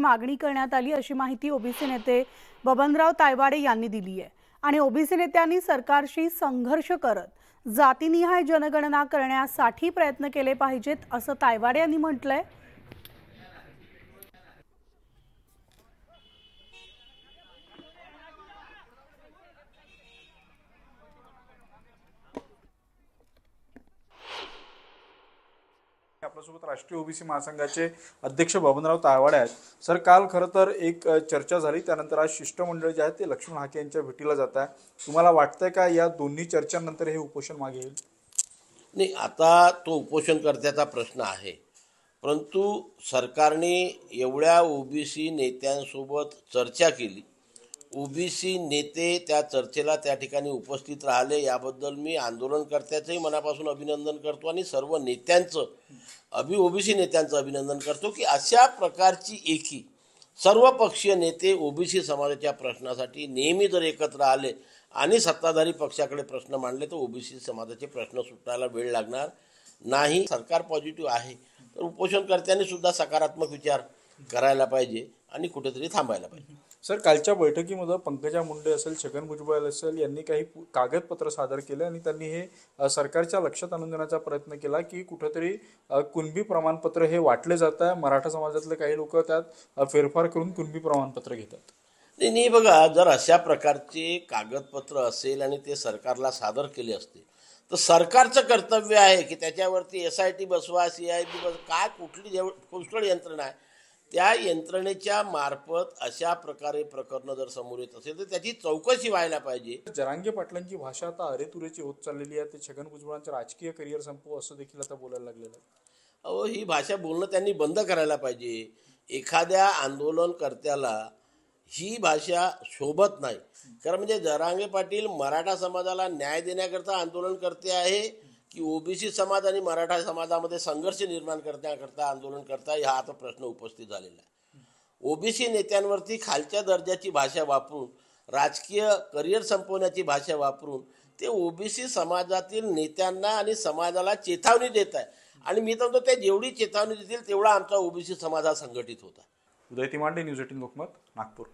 मागणी करण्यात आली अशी माहिती ओबीसी नेते बबनराव तायवाडे यांनी दिली आहे। आणि ओबीसी नेत्यांनी सरकारशी संघर्ष करत जातीनिहाय जनगणना करण्यासाठी प्रयत्न केले पाहिजेत असं तायवाडे यांनी म्हटलंय। आपल्यासोबत राष्ट्रीय ओबीसी महासंघाचे अध्यक्ष बबनराव तायवाडे आहेत। सर, काल खरं तर एक चर्चा झाली, त्यानंतर आज शिष्टमंडळ जे आहे ते लक्ष्मण हाके यांच्या भेटीला जात आहे। तुम्हाला वाटतंय का या दोन्ही चर्चांनंतर हे उपोषण मागे येईल? नाही, आता तो उपोषणकर्त्याचा प्रश्न आहे, परंतु सरकारने एवढ्या ओबीसी नेत्यांसोबत चर्चा केली, ओबीसी नेते त्या चर्चेला त्या ठिकाणी उपस्थित राहिले, याबद्दल मी आंदोलनकर्त्याचंही मनापासून अभिनंदन करतो आणि सर्व नेत्यांचं ओबीसी नेत्यांचं अभिनंदन करतो की अशा प्रकारची एकी सर्व पक्षीय नेते ओबीसी समाजाच्या प्रश्नासाठी नेहमी जर एकत्र आले आणि सत्ताधारी पक्षाकडे प्रश्न मांडले तर ओबीसी समाजाचे प्रश्न सुटायला वेळ लागणार नाही। सरकार पॉझिटिव्ह आहे तर उपोषणकर्त्यांनी सुद्धा सकारात्मक विचार करायला पाहिजे आणि कुठेतरी थांबायला पाहिजे। सर, कालच्या बैठकीमध्ये पंकजा मुंडे असेल, छगन भुजबळ असेल यांनी काही कागदपत्र सादर केले आणि त्यांनी हे सरकारच्या लक्षात आणून देण्याचा प्रयत्न केला की कुठेतरी कुणबी प्रमाणपत्र हे वाटले जात आहे, मराठा समाजातले काही लोक त्यात फेरफार करून कुणबी प्रमाणपत्र घेतात। नाही बघा, जर अशा प्रकारचे कागदपत्र असेल आणि ते सरकारला सादर केले असते तर सरकारचं कर्तव्य आहे की त्याच्यावरती SIT बसवा, CID बसवा, काय कुठली पुष्कळ यंत्रणा आहे त्या यंत्रणेच्या मार्फत अशा प्रकारे प्रकरण जर समोर येत असेल तर त्याची चौकशी व्हायला पाहिजे। जरांगे पाटलांची भाषा आता अरेतुरेची होत चाललेली आहे, ते छगन भुजबळांचं राजकीय करिअर संपव असं देखील आता बोलायला लागलेलं आहे। अहो, ही भाषा बोलणं त्यांनी बंद करायला पाहिजे। एखाद्या आंदोलनकर्त्याला ही भाषा शोभत नाही, कारण म्हणजे जरांगे पाटील मराठा समाजाला न्याय देण्याकरता आंदोलन करते आहे की ओबीसी समाज आणि मराठा समाजामध्ये संघर्ष निर्माण करण्याकरता आंदोलन करता, हा आता प्रश्न उपस्थित झालेला आहे। ओबीसी नेत्यांवरती खालच्या दर्जाची भाषा वापरून, राजकीय करिअर संपवण्याची भाषा वापरून ते ओबीसी समाजातील नेत्यांना आणि समाजाला चेतावणी देत आहे आणि मी तर म्हणतो ते जेवढी चेतावणी देतील तेवढा आमचा ओबीसी समाज हा संघटित होता। उदय तिमांडे, न्यूज 18 लोकमत, नागपूर।